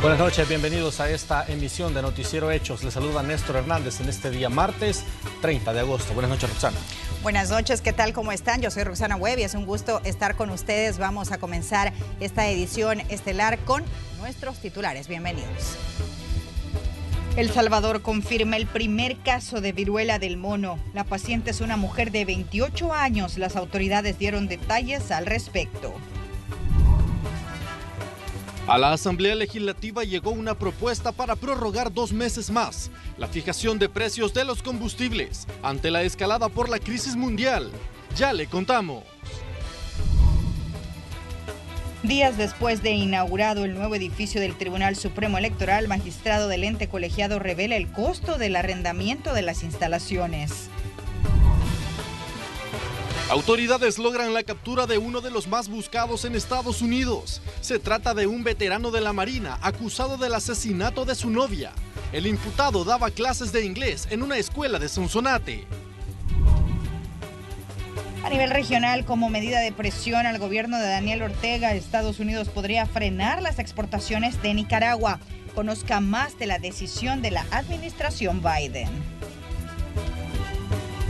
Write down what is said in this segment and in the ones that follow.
Buenas noches, bienvenidos a esta emisión de Noticiero Hechos. Les saluda Néstor Hernández en este día martes 30 de agosto. Buenas noches, Roxana. Buenas noches, ¿qué tal? ¿Cómo están? Yo soy Roxana Webb y es un gusto estar con ustedes. Vamos a comenzar esta edición estelar con nuestros titulares. Bienvenidos. El Salvador confirma el primer caso de viruela del mono. La paciente es una mujer de 28 años. Las autoridades dieron detalles al respecto. A la Asamblea Legislativa llegó una propuesta para prorrogar 2 meses más la fijación de precios de los combustibles ante la escalada por la crisis mundial. Ya le contamos. Días después de inaugurado el nuevo edificio del Tribunal Supremo Electoral, magistrado del ente colegiado revela el costo del arrendamiento de las instalaciones. Autoridades logran la captura de uno de los más buscados en Estados Unidos. Se trata de un veterano de la Marina acusado del asesinato de su novia. El imputado daba clases de inglés en una escuela de Sonsonate. A nivel regional, como medida de presión al gobierno de Daniel Ortega, Estados Unidos podría frenar las exportaciones de Nicaragua. Conozca más de la decisión de la administración Biden.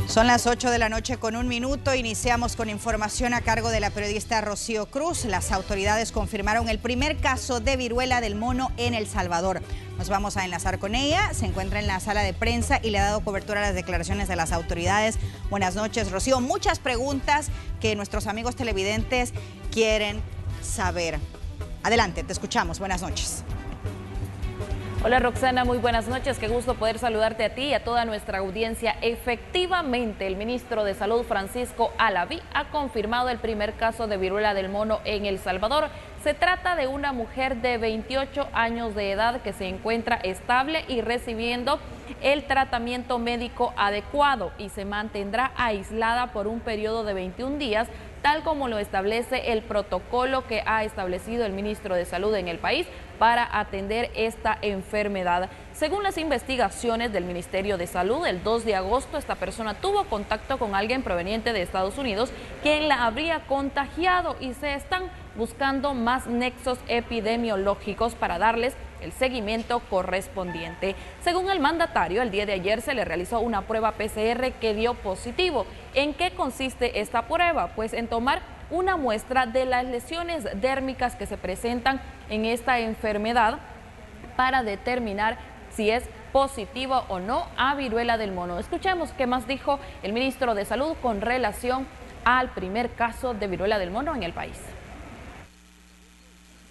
Son las 8 de la noche con 1 minuto. Iniciamos con información a cargo de la periodista Rocío Cruz. Las autoridades confirmaron el primer caso de viruela del mono en El Salvador. Nos vamos a enlazar con ella. Se encuentra en la sala de prensa y le ha dado cobertura a las declaraciones de las autoridades. Buenas noches, Rocío. Muchas preguntas que nuestros amigos televidentes quieren saber. Adelante, te escuchamos. Buenas noches. Hola Roxana, muy buenas noches, qué gusto poder saludarte a ti y a toda nuestra audiencia. Efectivamente, el ministro de Salud, Francisco Alaví, ha confirmado el primer caso de viruela del mono en El Salvador. Se trata de una mujer de 28 años de edad que se encuentra estable y recibiendo el tratamiento médico adecuado y se mantendrá aislada por un periodo de 21 días, tal como lo establece el protocolo que ha establecido el ministro de Salud en el país para atender esta enfermedad. Según las investigaciones del Ministerio de Salud, el 2 de agosto esta persona tuvo contacto con alguien proveniente de Estados Unidos quien la habría contagiado y se están buscando más nexos epidemiológicos para darles el seguimiento correspondiente. Según el mandatario, el día de ayer se le realizó una prueba PCR que dio positivo. ¿En qué consiste esta prueba? Pues en tomar una muestra de las lesiones dérmicas que se presentan en esta enfermedad para determinar si es positivo o no a viruela del mono. Escuchemos qué más dijo el ministro de Salud con relación al primer caso de viruela del mono en el país.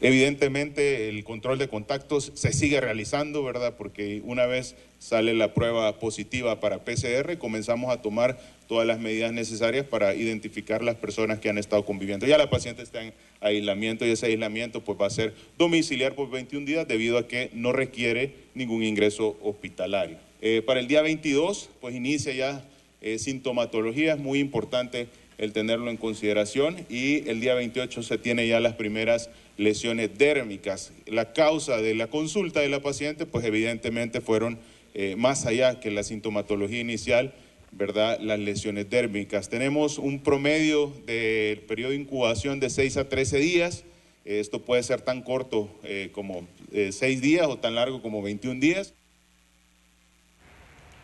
Evidentemente el control de contactos se sigue realizando, ¿verdad? Porque una vez sale la prueba positiva para PCR, comenzamos a tomar todas las medidas necesarias para identificar las personas que han estado conviviendo. Ya la paciente está en aislamiento y ese aislamiento pues va a ser domiciliar por 21 días debido a que no requiere ningún ingreso hospitalario. Para el día 22 pues inicia ya sintomatología, es muy importante el tenerlo en consideración, y el día 28 se tiene ya las primeras lesiones dérmicas. La causa de la consulta de la paciente pues evidentemente fueron más allá que la sintomatología inicial, ¿verdad? Las lesiones dérmicas. Tenemos un promedio del periodo de incubación de 6 a 13 días. Esto puede ser tan corto como 6 días o tan largo como 21 días.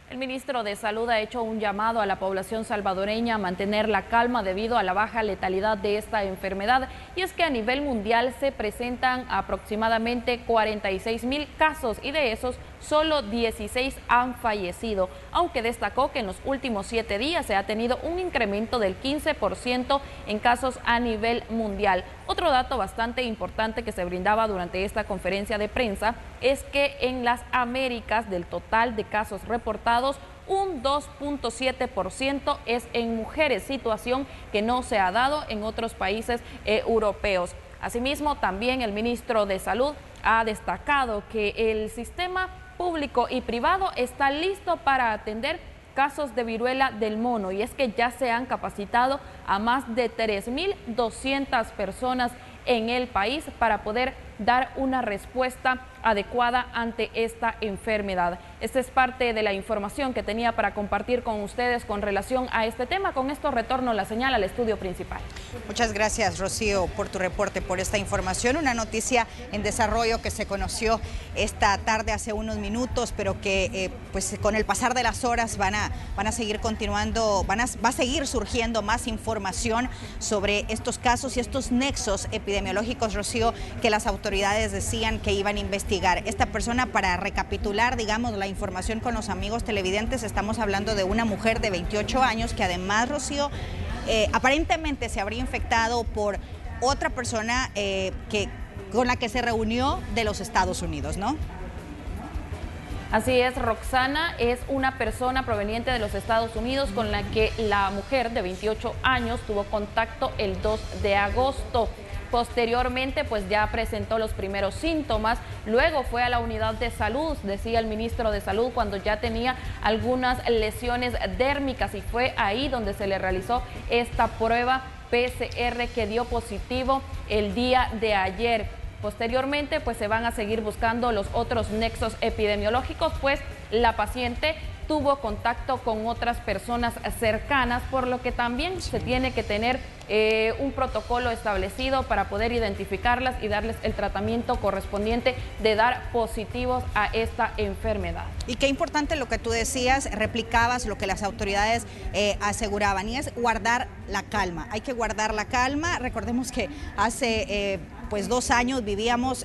El ministro de Salud ha hecho un llamado a la población salvadoreña a mantener la calma debido a la baja letalidad de esta enfermedad, y es que a nivel mundial se presentan aproximadamente 46,000 casos y de esos solo 16 han fallecido, aunque destacó que en los últimos 7 días se ha tenido un incremento del 15% en casos a nivel mundial. Otro dato bastante importante que se brindaba durante esta conferencia de prensa es que en las Américas, del total de casos reportados, un 2.7% es en mujeres, situación que no se ha dado en otros países europeos. Asimismo, también el ministro de Salud ha destacado que el sistema público y privado está listo para atender casos de viruela del mono, y es que ya se han capacitado a más de 3.200 personas en el país para poder dar una respuesta adecuada ante esta enfermedad. Esta es parte de la información que tenía para compartir con ustedes con relación a este tema. Con esto retorno la señal al estudio principal. Muchas gracias, Rocío, por tu reporte, por esta información. Una noticia en desarrollo que se conoció esta tarde hace unos minutos, pero que pues con el pasar de las horas van a seguir continuando, va a seguir surgiendo más información sobre estos casos y estos nexos epidemiológicos, Rocío, que las autoridades decían que iban a investigar. Esta persona, para recapitular, digamos, la información con los amigos televidentes, estamos hablando de una mujer de 28 años que además, Rocío, aparentemente se habría infectado por otra persona con la que se reunió de los Estados Unidos, ¿no? Así es, Roxana, es una persona proveniente de los Estados Unidos con la que la mujer de 28 años tuvo contacto el 2 de agosto. Posteriormente, pues ya presentó los primeros síntomas, luego fue a la unidad de salud, decía el ministro de Salud, cuando ya tenía algunas lesiones dérmicas, y fue ahí donde se le realizó esta prueba PCR que dio positivo el día de ayer. Posteriormente, pues se van a seguir buscando los otros nexos epidemiológicos, pues la paciente tuvo contacto con otras personas cercanas, por lo que también se tiene que tener un protocolo establecido para poder identificarlas y darles el tratamiento correspondiente de dar positivos a esta enfermedad. Y qué importante lo que tú decías, replicabas lo que las autoridades aseguraban, y es guardar la calma. Hay que guardar la calma. Recordemos que hace pues 2 años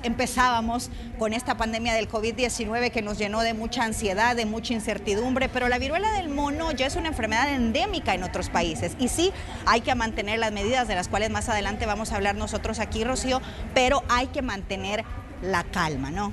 empezábamos con esta pandemia del COVID-19 que nos llenó de mucha ansiedad, de mucha incertidumbre, pero la viruela del mono ya es una enfermedad endémica en otros países, y sí hay que mantener las medidas de las cuales más adelante vamos a hablar nosotros aquí, Rocío, pero hay que mantener la calma, ¿no?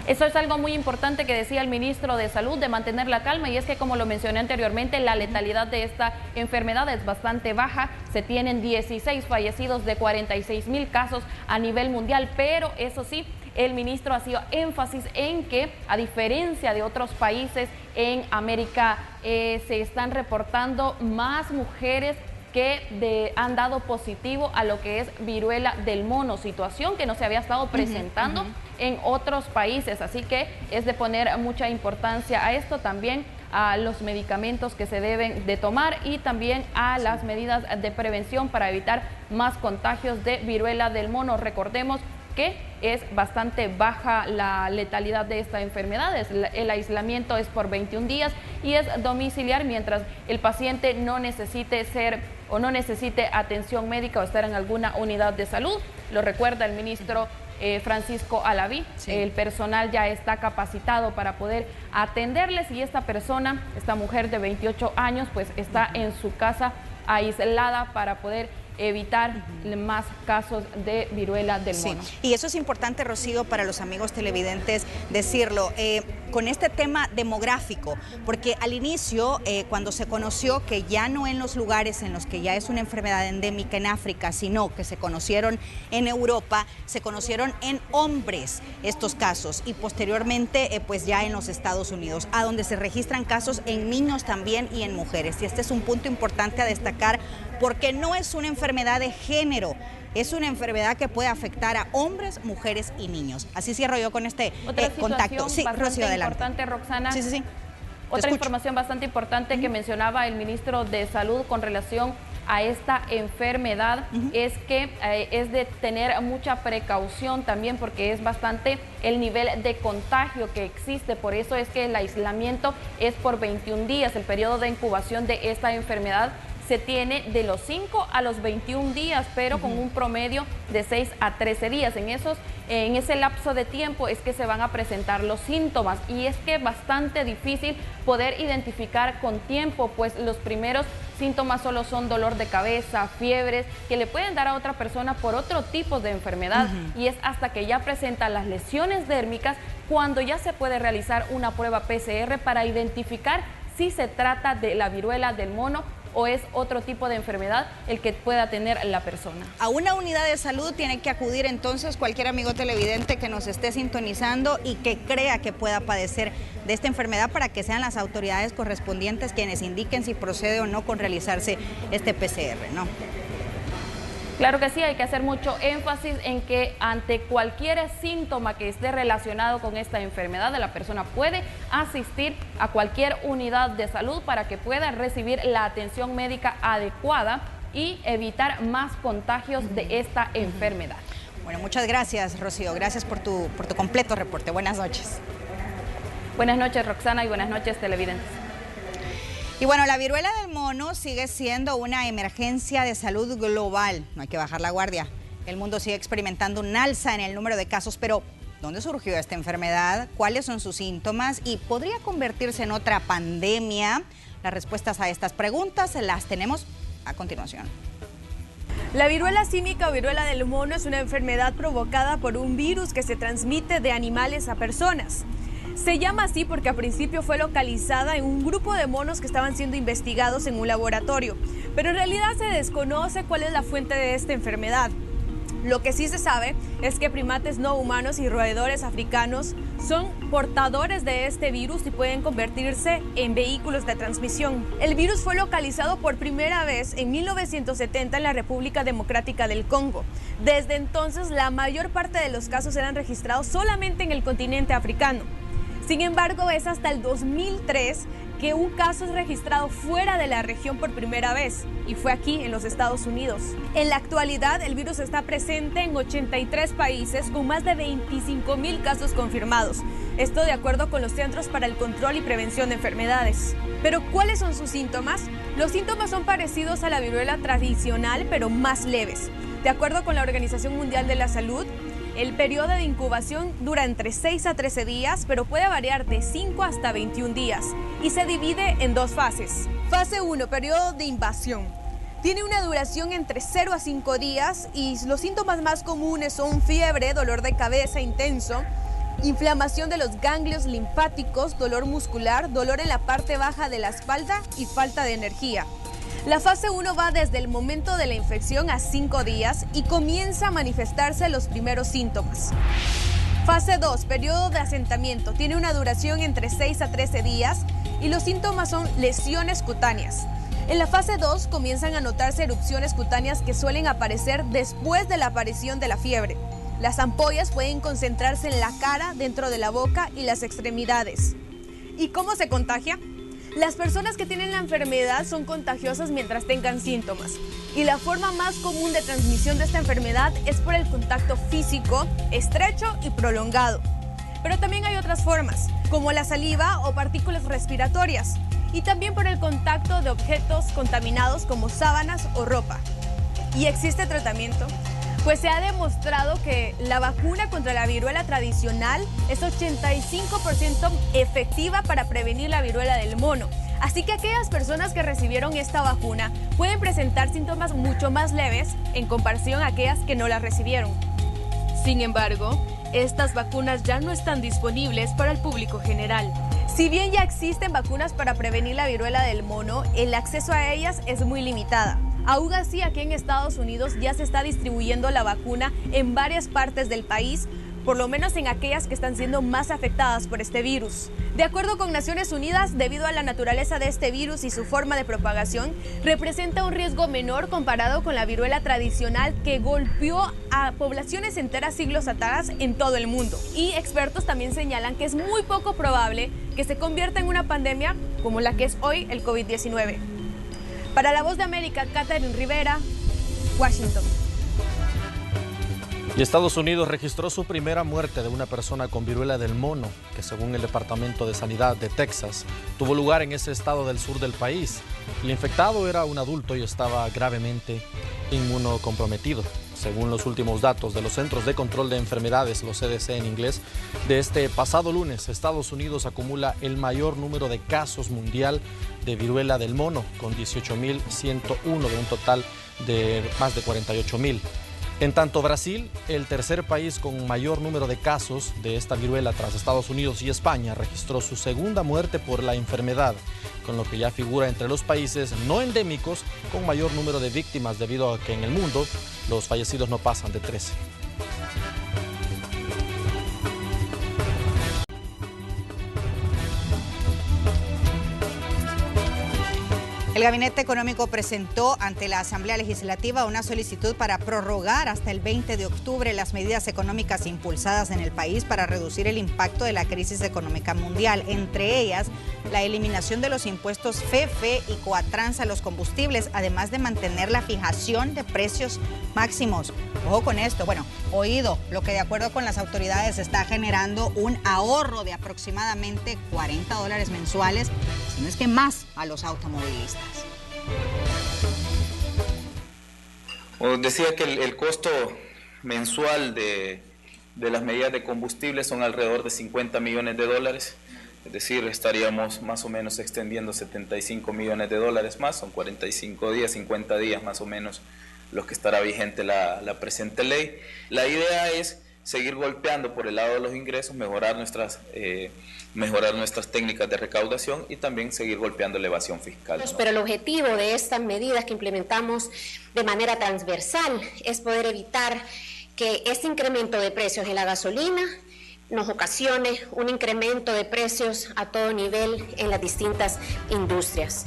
Eso es algo muy importante que decía el ministro de Salud, de mantener la calma, y es que, como lo mencioné anteriormente, la letalidad de esta enfermedad es bastante baja. Se tienen 16 fallecidos de 46,000 casos a nivel mundial, pero eso sí, el ministro hacía énfasis en que, a diferencia de otros países en América, se están reportando más mujeres que han dado positivo a lo que es viruela del mono, situación que no se había estado presentando en otros países. Así que es de poner mucha importancia a esto, también a los medicamentos que se deben de tomar y también a las medidas de prevención para evitar más contagios de viruela del mono. Recordemos que es bastante baja la letalidad de esta enfermedad. El aislamiento es por 21 días y es domiciliar mientras el paciente no necesite atención médica o estar en alguna unidad de salud. Lo recuerda el ministro Francisco Alaví. Sí. El personal ya está capacitado para poder atenderles, y esta mujer de 28 años, pues está en su casa aislada para poder evitar más casos de viruela del mono. Sí. Y eso es importante, Rocío, para los amigos televidentes decirlo, con este tema demográfico, porque al inicio, cuando se conoció que ya no en los lugares en los que ya es una enfermedad endémica en África, sino que se conocieron en Europa, se conocieron en hombres estos casos, y posteriormente pues ya en los Estados Unidos, a donde se registran casos en niños también y en mujeres. Y este es un punto importante a destacar, porque no es una enfermedad de género, es una enfermedad que puede afectar a hombres, mujeres y niños. Así cierro yo con este contacto. Sí, Rocío, adelante. Importante, Roxana. Sí. Otra información bastante importante que mencionaba el ministro de Salud con relación a esta enfermedad es que es de tener mucha precaución también, porque es bastante el nivel de contagio que existe. Por eso es que el aislamiento es por 21 días. El periodo de incubación de esta enfermedad se tiene de los 5 a los 21 días, pero con un promedio de 6 a 13 días. En ese lapso de tiempo es que se van a presentar los síntomas, y es que es bastante difícil poder identificar con tiempo, pues los primeros síntomas solo son dolor de cabeza, fiebres, que le pueden dar a otra persona por otro tipo de enfermedad, y es hasta que ya presenta las lesiones dérmicas cuando ya se puede realizar una prueba PCR para identificar si se trata de la viruela del mono o es otro tipo de enfermedad el que pueda tener la persona. A una unidad de salud tiene que acudir entonces cualquier amigo televidente que nos esté sintonizando y que crea que pueda padecer de esta enfermedad, para que sean las autoridades correspondientes quienes indiquen si procede o no con realizarse este PCR, ¿no? Claro que sí, hay que hacer mucho énfasis en que ante cualquier síntoma que esté relacionado con esta enfermedad, la persona puede asistir a cualquier unidad de salud para que pueda recibir la atención médica adecuada y evitar más contagios de esta enfermedad. Bueno, muchas gracias, Rocío. Gracias por tu completo reporte. Buenas noches. Buenas noches, Roxana, y buenas noches, televidentes. Y bueno, la viruela del mono sigue siendo una emergencia de salud global. No hay que bajar la guardia. El mundo sigue experimentando un alza en el número de casos, pero ¿dónde surgió esta enfermedad? ¿Cuáles son sus síntomas? ¿Y podría convertirse en otra pandemia? Las respuestas a estas preguntas las tenemos a continuación. La viruela símica o viruela del mono es una enfermedad provocada por un virus que se transmite de animales a personas. Se llama así porque a principio fue localizada en un grupo de monos que estaban siendo investigados en un laboratorio, pero en realidad se desconoce cuál es la fuente de esta enfermedad. Lo que sí se sabe es que primates no humanos y roedores africanos son portadores de este virus y pueden convertirse en vehículos de transmisión. El virus fue localizado por primera vez en 1970 en la República Democrática del Congo. Desde entonces, la mayor parte de los casos eran registrados solamente en el continente africano. Sin embargo, es hasta el 2003 que un caso es registrado fuera de la región por primera vez, y fue aquí, en los Estados Unidos. En la actualidad, el virus está presente en 83 países con más de 25,000 casos confirmados. Esto de acuerdo con los Centros para el Control y Prevención de Enfermedades. Pero, ¿cuáles son sus síntomas? Los síntomas son parecidos a la viruela tradicional, pero más leves. De acuerdo con la Organización Mundial de la Salud, el periodo de incubación dura entre 6 a 13 días, pero puede variar de 5 hasta 21 días y se divide en dos fases. Fase 1, periodo de invasión. Tiene una duración entre 0 a 5 días y los síntomas más comunes son fiebre, dolor de cabeza intenso, inflamación de los ganglios linfáticos, dolor muscular, dolor en la parte baja de la espalda y falta de energía. La fase 1 va desde el momento de la infección a 5 días y comienza a manifestarse los primeros síntomas. Fase 2, periodo de asentamiento. Tiene una duración entre 6 a 13 días y los síntomas son lesiones cutáneas. En la fase 2 comienzan a notarse erupciones cutáneas que suelen aparecer después de la aparición de la fiebre. Las ampollas pueden concentrarse en la cara, dentro de la boca y las extremidades. ¿Y cómo se contagia? Las personas que tienen la enfermedad son contagiosas mientras tengan síntomas. Y la forma más común de transmisión de esta enfermedad es por el contacto físico, estrecho y prolongado. Pero también hay otras formas, como la saliva o partículas respiratorias. Y también por el contacto de objetos contaminados como sábanas o ropa. ¿Y existe tratamiento? Pues se ha demostrado que la vacuna contra la viruela tradicional es 85% efectiva para prevenir la viruela del mono. Así que aquellas personas que recibieron esta vacuna pueden presentar síntomas mucho más leves en comparación a aquellas que no la recibieron. Sin embargo, estas vacunas ya no están disponibles para el público general. Si bien ya existen vacunas para prevenir la viruela del mono, el acceso a ellas es muy limitada. Aún así, aquí en Estados Unidos ya se está distribuyendo la vacuna en varias partes del país, por lo menos en aquellas que están siendo más afectadas por este virus. De acuerdo con Naciones Unidas, debido a la naturaleza de este virus y su forma de propagación, representa un riesgo menor comparado con la viruela tradicional que golpeó a poblaciones enteras siglos atrás en todo el mundo. Y expertos también señalan que es muy poco probable que se convierta en una pandemia como la que es hoy el COVID-19. Para La Voz de América, Catherine Rivera, Washington. Y Estados Unidos registró su primera muerte de una persona con viruela del mono, que según el Departamento de Sanidad de Texas, tuvo lugar en ese estado del sur del país. El infectado era un adulto y estaba gravemente inmunocomprometido. Según los últimos datos de los Centros de Control de Enfermedades, los CDC en inglés, de este pasado lunes, Estados Unidos acumula el mayor número de casos mundial de viruela del mono, con 18.101 de un total de más de 48.000. En tanto, Brasil, el tercer país con mayor número de casos de esta viruela tras Estados Unidos y España, registró su segunda muerte por la enfermedad, con lo que ya figura entre los países no endémicos con mayor número de víctimas, debido a que en el mundo los fallecidos no pasan de 13. El Gabinete Económico presentó ante la Asamblea Legislativa una solicitud para prorrogar hasta el 20 de octubre las medidas económicas impulsadas en el país para reducir el impacto de la crisis económica mundial, entre ellas la eliminación de los impuestos FEFE y Coatrans a los combustibles, además de mantener la fijación de precios máximos. Ojo con esto, bueno, oído, lo que de acuerdo con las autoridades está generando un ahorro de aproximadamente $40 mensuales, si no es que más, a los automovilistas. Os decía que el costo mensual de las medidas de combustible son alrededor de $50 millones, es decir, estaríamos más o menos extendiendo $75 millones más, son 45 días, 50 días más o menos los que estará vigente la presente ley. La idea es seguir golpeando por el lado de los ingresos, mejorar nuestras técnicas de recaudación y también seguir golpeando la evasión fiscal, ¿no? Pero el objetivo de estas medidas que implementamos de manera transversal es poder evitar que este incremento de precios en la gasolina nos ocasione un incremento de precios a todo nivel en las distintas industrias.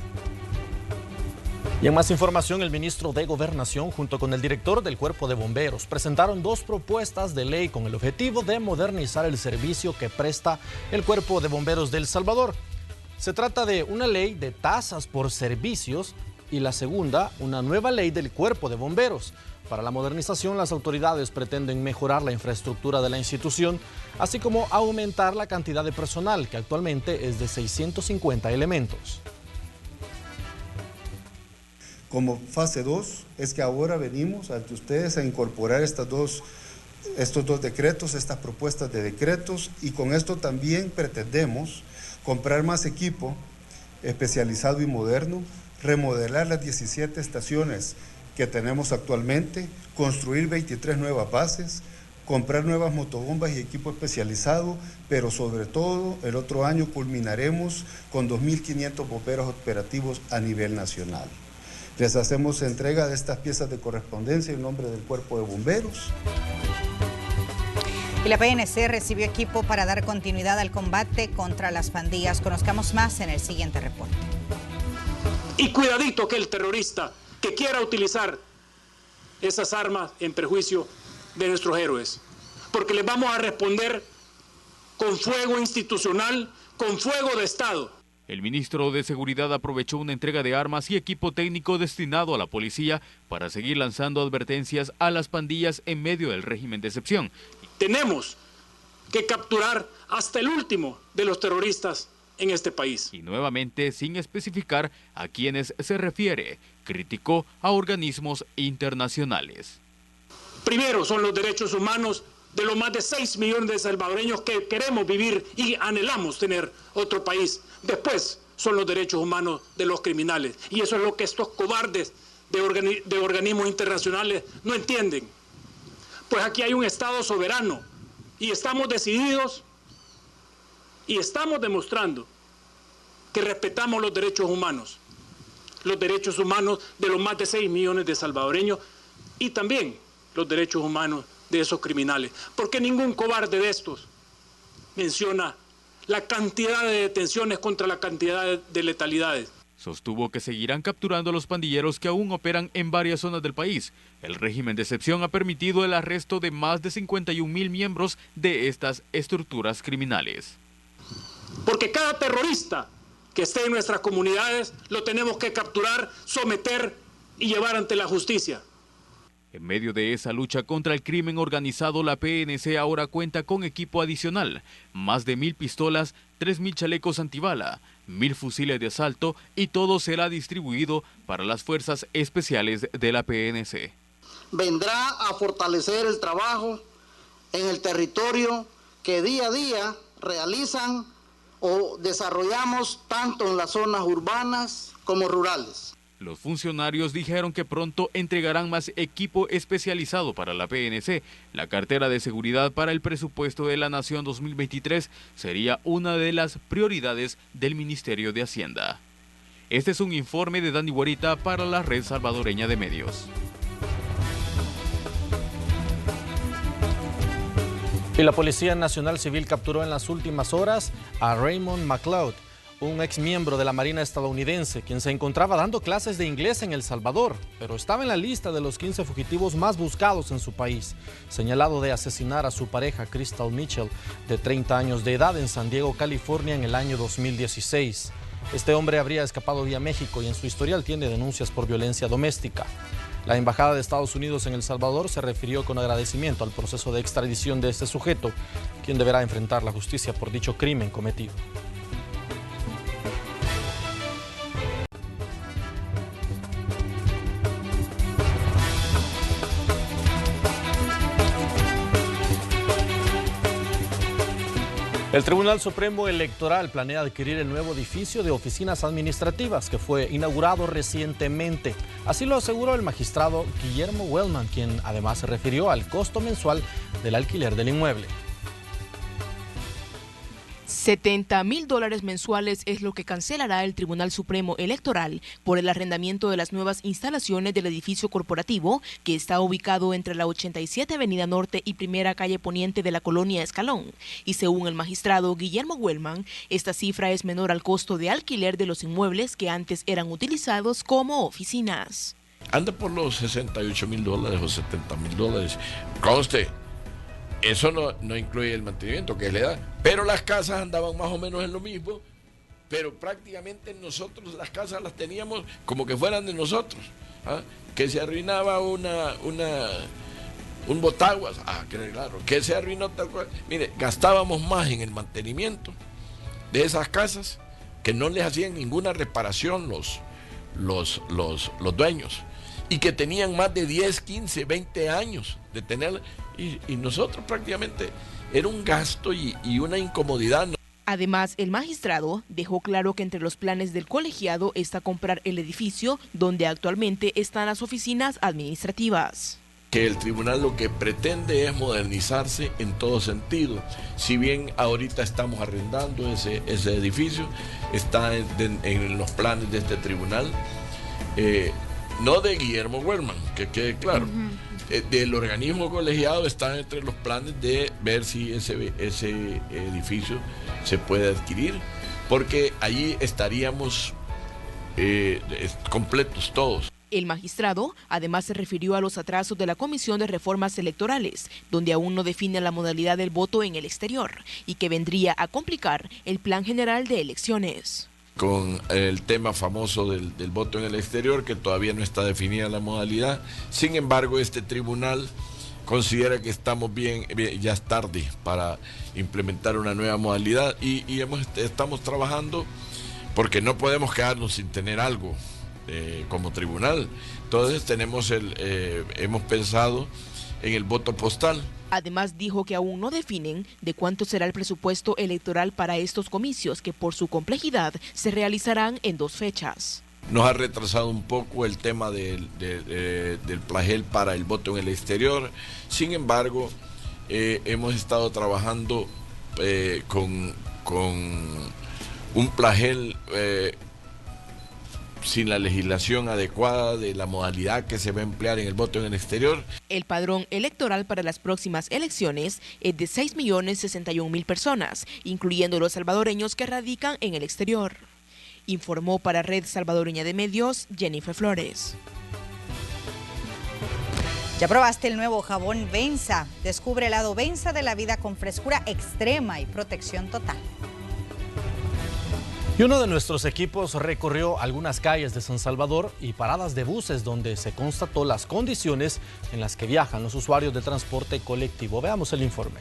Y en más información, el ministro de Gobernación junto con el director del Cuerpo de Bomberos presentaron 2 propuestas de ley con el objetivo de modernizar el servicio que presta el Cuerpo de Bomberos de El Salvador. Se trata de una ley de tasas por servicios y la segunda, una nueva ley del Cuerpo de Bomberos. Para la modernización, las autoridades pretenden mejorar la infraestructura de la institución, así como aumentar la cantidad de personal, que actualmente es de 650 elementos. Como fase 2, es que ahora venimos ante ustedes a incorporar estos dos decretos, estas propuestas de decretos, y con esto también pretendemos comprar más equipo especializado y moderno, remodelar las 17 estaciones que tenemos actualmente, construir 23 nuevas bases, comprar nuevas motobombas y equipo especializado, pero sobre todo el otro año culminaremos con 2.500 bomberos operativos a nivel nacional. Les hacemos entrega de estas piezas de correspondencia en nombre del Cuerpo de Bomberos. Y la PNC recibió equipo para dar continuidad al combate contra las pandillas. Conozcamos más en el siguiente reporte. Y cuidadito que el terrorista que quiera utilizar esas armas en perjuicio de nuestros héroes, porque les vamos a responder con fuego institucional, con fuego de Estado. El ministro de Seguridad aprovechó una entrega de armas y equipo técnico destinado a la policía para seguir lanzando advertencias a las pandillas en medio del régimen de excepción. Tenemos que capturar hasta el último de los terroristas en este país. Y nuevamente, sin especificar a quiénes se refiere, criticó a organismos internacionales. Primero son los derechos humanos de los más de 6 millones de salvadoreños que queremos vivir y anhelamos tener otro país. Después son los derechos humanos de los criminales. Y eso es lo que estos cobardes de organismos internacionales no entienden. Pues aquí hay un Estado soberano y estamos decididos y estamos demostrando que respetamos los derechos humanos de los más de 6 millones de salvadoreños y también los derechos humanos de esos criminales, porque ningún cobarde de estos menciona la cantidad de detenciones contra la cantidad de letalidades. Sostuvo que seguirán capturando a los pandilleros que aún operan en varias zonas del país. El régimen de excepción ha permitido el arresto de más de 51.000 miembros de estas estructuras criminales. Porque cada terrorista que esté en nuestras comunidades lo tenemos que capturar, someter y llevar ante la justicia. En medio de esa lucha contra el crimen organizado, la PNC ahora cuenta con equipo adicional, más de 1.000 pistolas, 3.000 chalecos antibala, 1.000 fusiles de asalto y todo será distribuido para las fuerzas especiales de la PNC. Vendrá a fortalecer el trabajo en el territorio que día a día realizan o desarrollamos tanto en las zonas urbanas como rurales. Los funcionarios dijeron que pronto entregarán más equipo especializado para la PNC. La cartera de seguridad para el presupuesto de la Nación 2023 sería una de las prioridades del Ministerio de Hacienda. Este es un informe de Dani Guarita para la Red Salvadoreña de Medios. Y la Policía Nacional Civil capturó en las últimas horas a Raymond McLeod, un ex miembro de la Marina estadounidense, quien se encontraba dando clases de inglés en El Salvador, pero estaba en la lista de los 15 fugitivos más buscados en su país, señalado de asesinar a su pareja Crystal Mitchell, de 30 años de edad, en San Diego, California, en el año 2016. Este hombre habría escapado vía México y en su historial tiene denuncias por violencia doméstica. La Embajada de Estados Unidos en El Salvador se refirió con agradecimiento al proceso de extradición de este sujeto, quien deberá enfrentar la justicia por dicho crimen cometido. El Tribunal Supremo Electoral planea adquirir el nuevo edificio de oficinas administrativas que fue inaugurado recientemente. Así lo aseguró el magistrado Guillermo Wellman, quien además se refirió al costo mensual del alquiler del inmueble. $70,000 mensuales es lo que cancelará el Tribunal Supremo Electoral por el arrendamiento de las nuevas instalaciones del edificio corporativo que está ubicado entre la 87 Avenida Norte y Primera Calle Poniente de la colonia Escalón. Y según el magistrado Guillermo Wellman, esta cifra es menor al costo de alquiler de los inmuebles que antes eran utilizados como oficinas. Anda por los $68,000 o $70,000. Conste. Eso no incluye el mantenimiento, que es la edad. Pero las casas andaban más o menos en lo mismo, pero prácticamente nosotros las casas las teníamos como que fueran de nosotros. ¿Ah? Que se arruinaba un botaguas, claro, que se arruinó tal cual. Mire, gastábamos más en el mantenimiento de esas casas que no les hacían ninguna reparación los dueños, y que tenían más de 10, 15, 20 años de tener, y nosotros prácticamente era un gasto y una incomodidad. Además, el magistrado dejó claro que entre los planes del colegiado está comprar el edificio donde actualmente están las oficinas administrativas. Que el tribunal lo que pretende es modernizarse en todo sentido. Si bien ahorita estamos arrendando ese edificio, está en los planes de este tribunal, no de Guillermo Wellman, que quede claro, del organismo colegiado, está entre los planes de ver si ese edificio se puede adquirir, porque allí estaríamos completos todos. El magistrado además se refirió a los atrasos de la Comisión de Reformas Electorales, donde aún no define la modalidad del voto en el exterior y que vendría a complicar el Plan General de Elecciones. Con el tema famoso del voto en el exterior, que todavía no está definida la modalidad. Sin embargo, este tribunal considera que estamos bien, ya es tarde para implementar una nueva modalidad y estamos trabajando, porque no podemos quedarnos sin tener algo como tribunal. Entonces hemos pensado en el voto postal. Además dijo que aún no definen de cuánto será el presupuesto electoral para estos comicios, que por su complejidad se realizarán en 2 fechas. Nos ha retrasado un poco el tema del plagel para el voto en el exterior. Sin embargo, hemos estado trabajando con un plagel sin la legislación adecuada de la modalidad que se va a emplear en el voto en el exterior. El padrón electoral para las próximas elecciones es de 6.061.000 personas, incluyendo los salvadoreños que radican en el exterior. Informó para Red Salvadoreña de Medios, Jennifer Flores. ¿Ya probaste el nuevo jabón Venza? Descubre el lado Venza de la vida con frescura extrema y protección total. Y uno de nuestros equipos recorrió algunas calles de San Salvador y paradas de buses donde se constató las condiciones en las que viajan los usuarios de transporte colectivo. Veamos el informe.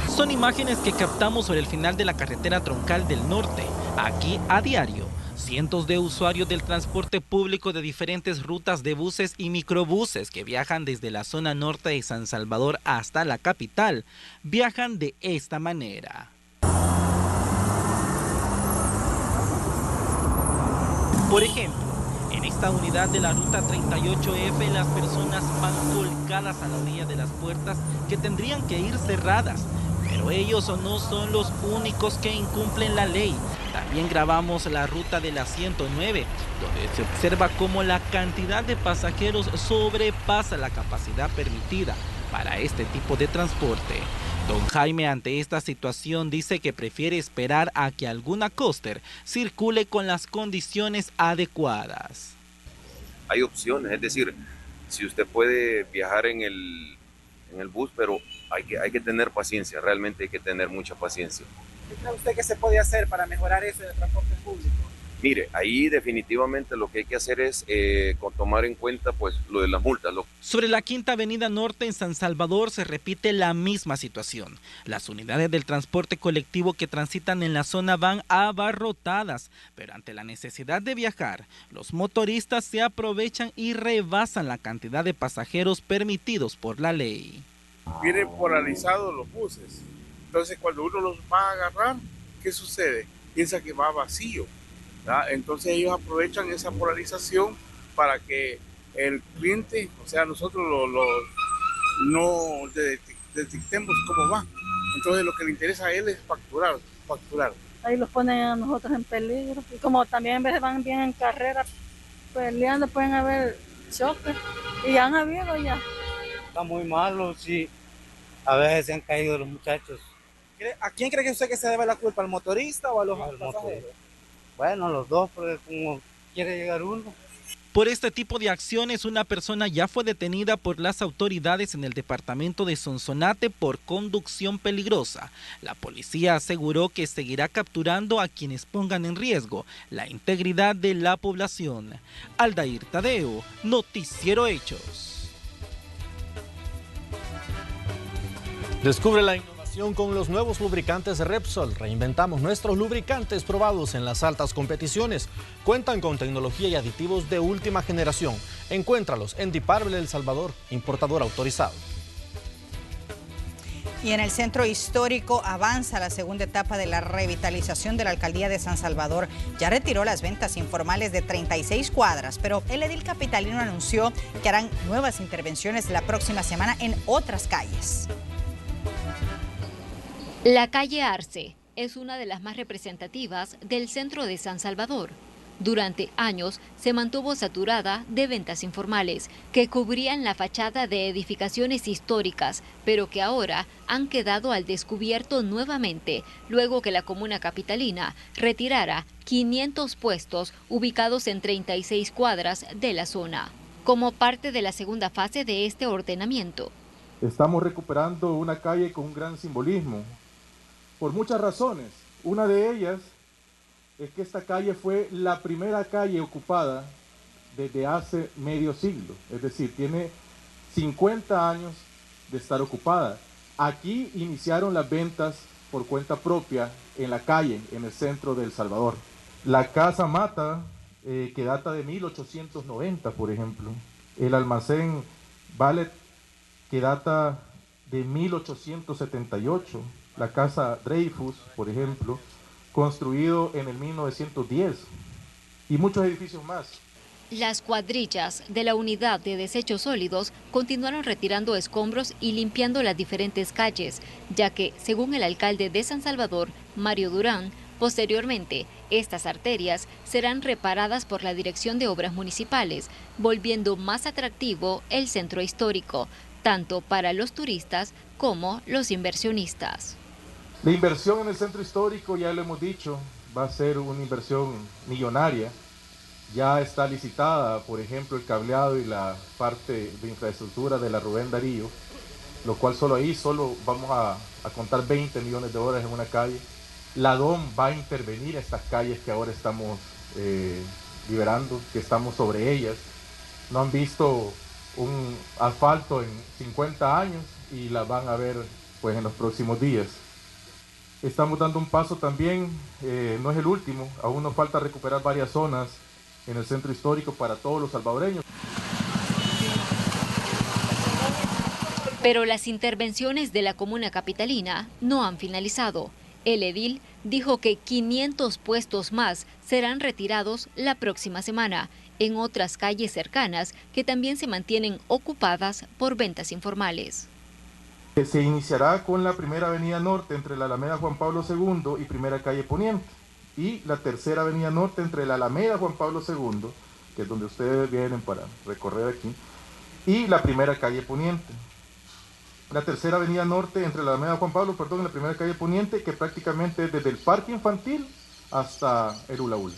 Son imágenes que captamos sobre el final de la carretera troncal del norte. Aquí, a diario, cientos de usuarios del transporte público de diferentes rutas de buses y microbuses que viajan desde la zona norte de San Salvador hasta la capital, viajan de esta manera. Por ejemplo, en esta unidad de la ruta 38F, las personas van colgadas a la orilla de las puertas que tendrían que ir cerradas. Pero ellos no son los únicos que incumplen la ley. También grabamos la ruta de la 109, donde se observa cómo la cantidad de pasajeros sobrepasa la capacidad permitida. para este tipo de transporte. Don Jaime ante esta situación dice que prefiere esperar a que alguna coaster circule con las condiciones adecuadas. Hay opciones, es decir, si usted puede viajar en el bus, pero hay que tener paciencia, realmente hay que tener mucha paciencia. ¿Qué cree usted que se puede hacer para mejorar eso en el transporte público? Mire, ahí definitivamente lo que hay que hacer es tomar en cuenta pues lo de las multas. Sobre la Quinta Avenida Norte en San Salvador se repite la misma situación. Las unidades del transporte colectivo que transitan en la zona van abarrotadas, pero ante la necesidad de viajar, los motoristas se aprovechan y rebasan la cantidad de pasajeros permitidos por la ley. Vienen polarizados los buses, entonces cuando uno los va a agarrar, ¿qué sucede? Piensa que va vacío. Entonces ellos aprovechan esa polarización para que el cliente, o sea, nosotros no detectemos cómo va. Entonces lo que le interesa a él es facturar. Ahí los ponen a nosotros en peligro. Y como también en vez van bien en carrera peleando, pueden haber choques. Y ya han habido ya. Está muy malo, sí. A veces se han caído los muchachos. ¿A quién cree usted que se debe la culpa? ¿Al motorista o a los pasajeros? Bueno, los dos, porque como quiere llegar uno. Por este tipo de acciones, una persona ya fue detenida por las autoridades en el departamento de Sonsonate por conducción peligrosa. La policía aseguró que seguirá capturando a quienes pongan en riesgo la integridad de la población. Aldair Tadeo, Noticiero Hechos. Descubre la innovación con los nuevos lubricantes Repsol. Reinventamos nuestros lubricantes probados en las altas competiciones. Cuentan con tecnología y aditivos de última generación. Encuéntralos en Diparble El Salvador, importador autorizado. Y en el centro histórico avanza la segunda etapa de la revitalización de la alcaldía de San Salvador. Ya retiró las ventas informales de 36 cuadras, pero el edil capitalino anunció que harán nuevas intervenciones la próxima semana en otras calles. La calle Arce es una de las más representativas del centro de San Salvador. Durante años se mantuvo saturada de ventas informales que cubrían la fachada de edificaciones históricas, pero que ahora han quedado al descubierto nuevamente, luego que la comuna capitalina retirara 500 puestos ubicados en 36 cuadras de la zona, como parte de la segunda fase de este ordenamiento. Estamos recuperando una calle con un gran simbolismo, por muchas razones. Una de ellas es que esta calle fue la primera calle ocupada desde hace medio siglo, es decir, tiene 50 años de estar ocupada. Aquí iniciaron las ventas por cuenta propia en la calle, en el centro de El Salvador. La Casa Mata, que data de 1890, por ejemplo. El almacén Ballet, que data de 1878. La Casa Dreyfus, por ejemplo, construido en el 1910, y muchos edificios más. Las cuadrillas de la unidad de desechos sólidos continuaron retirando escombros y limpiando las diferentes calles, ya que, según el alcalde de San Salvador, Mario Durán, posteriormente estas arterias serán reparadas por la Dirección de Obras Municipales, volviendo más atractivo el centro histórico, tanto para los turistas como los inversionistas. La inversión en el centro histórico, ya lo hemos dicho, va a ser una inversión millonaria. Ya está licitada, por ejemplo, el cableado y la parte de infraestructura de la Rubén Darío, lo cual solo vamos a contar 20 millones de dólares en una calle. La DOM va a intervenir en estas calles que ahora estamos liberando, que estamos sobre ellas. No han visto un asfalto en 50 años y la van a ver pues en los próximos días. Estamos dando un paso también, no es el último, aún nos falta recuperar varias zonas en el centro histórico para todos los salvadoreños. Pero las intervenciones de la comuna capitalina no han finalizado. El edil dijo que 500 puestos más serán retirados la próxima semana en otras calles cercanas que también se mantienen ocupadas por ventas informales. Se iniciará con la primera avenida norte entre la Alameda Juan Pablo II y primera calle Poniente, y la tercera avenida norte entre la Alameda Juan Pablo II, que es donde ustedes vienen para recorrer aquí, y la primera calle Poniente. la tercera avenida norte entre la avenida Juan Pablo, y la primera calle poniente, que prácticamente es desde el parque infantil hasta el Hula Hula.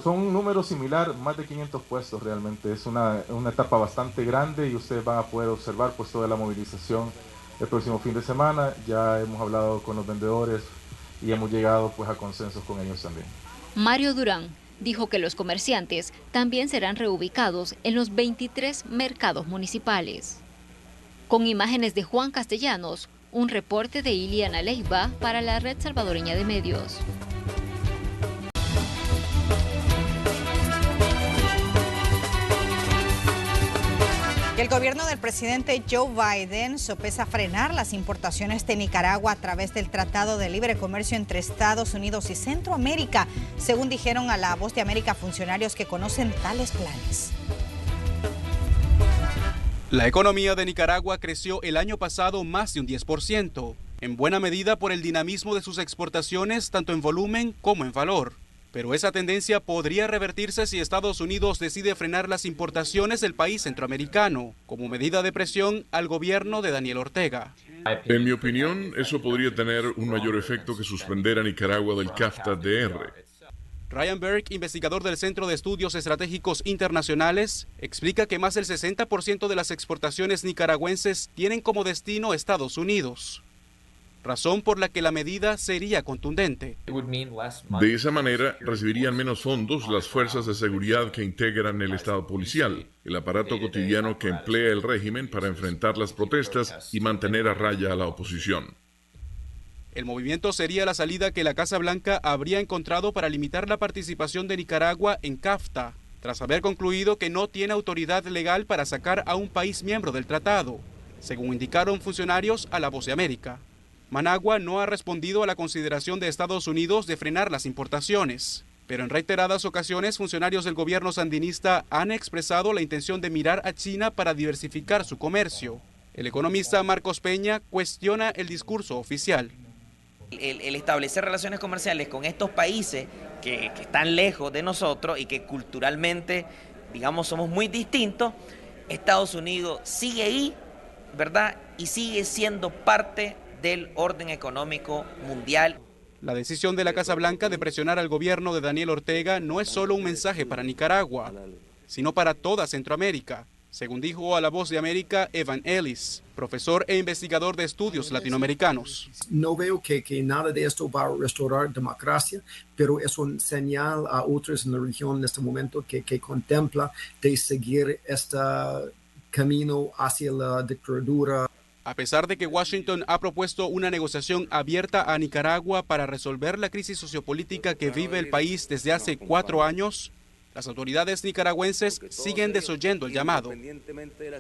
Son un número similar, más de 500 puestos realmente. Es una etapa bastante grande y ustedes van a poder observar pues toda la movilización el próximo fin de semana. Ya hemos hablado con los vendedores y hemos llegado pues a consensos con ellos también. Mario Durán dijo que los comerciantes también serán reubicados en los 23 mercados municipales. Con imágenes de Juan Castellanos, un reporte de Iliana Leiva para la Red Salvadoreña de Medios. El gobierno del presidente Joe Biden sopesa frenar las importaciones de Nicaragua a través del Tratado de Libre Comercio entre Estados Unidos y Centroamérica, según dijeron a La Voz de América funcionarios que conocen tales planes. La economía de Nicaragua creció el año pasado más de un 10%, en buena medida por el dinamismo de sus exportaciones tanto en volumen como en valor. Pero esa tendencia podría revertirse si Estados Unidos decide frenar las importaciones del país centroamericano, como medida de presión al gobierno de Daniel Ortega. En mi opinión, eso podría tener un mayor efecto que suspender a Nicaragua del CAFTA-DR. Ryan Berg, investigador del Centro de Estudios Estratégicos Internacionales, explica que más del 60% de las exportaciones nicaragüenses tienen como destino Estados Unidos, razón por la que la medida sería contundente. De esa manera, recibirían menos fondos las fuerzas de seguridad que integran el Estado policial, el aparato cotidiano que emplea el régimen para enfrentar las protestas y mantener a raya a la oposición. El movimiento sería la salida que la Casa Blanca habría encontrado para limitar la participación de Nicaragua en CAFTA, tras haber concluido que no tiene autoridad legal para sacar a un país miembro del tratado, según indicaron funcionarios a La Voz de América. Managua no ha respondido a la consideración de Estados Unidos de frenar las importaciones, pero en reiteradas ocasiones funcionarios del gobierno sandinista han expresado la intención de mirar a China para diversificar su comercio. El economista Marcos Peña cuestiona el discurso oficial. El establecer relaciones comerciales con estos países que están lejos de nosotros y que culturalmente, digamos, somos muy distintos, Estados Unidos sigue ahí, ¿verdad? Y sigue siendo parte del orden económico mundial. La decisión de la Casa Blanca de presionar al gobierno de Daniel Ortega no es solo un mensaje para Nicaragua, sino para toda Centroamérica, según dijo a La Voz de América Evan Ellis, profesor e investigador de estudios latinoamericanos. No veo que nada de esto va a restaurar democracia, pero es un señal a otros en la región en este momento que contempla de seguir este camino hacia la dictadura. A pesar de que Washington ha propuesto una negociación abierta a Nicaragua para resolver la crisis sociopolítica que vive el país desde hace 4 años, las autoridades nicaragüenses siguen desoyendo el llamado.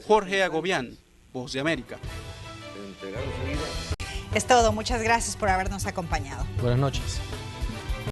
Jorge Agobián, Voz de América. Es todo, muchas gracias por habernos acompañado. Buenas noches.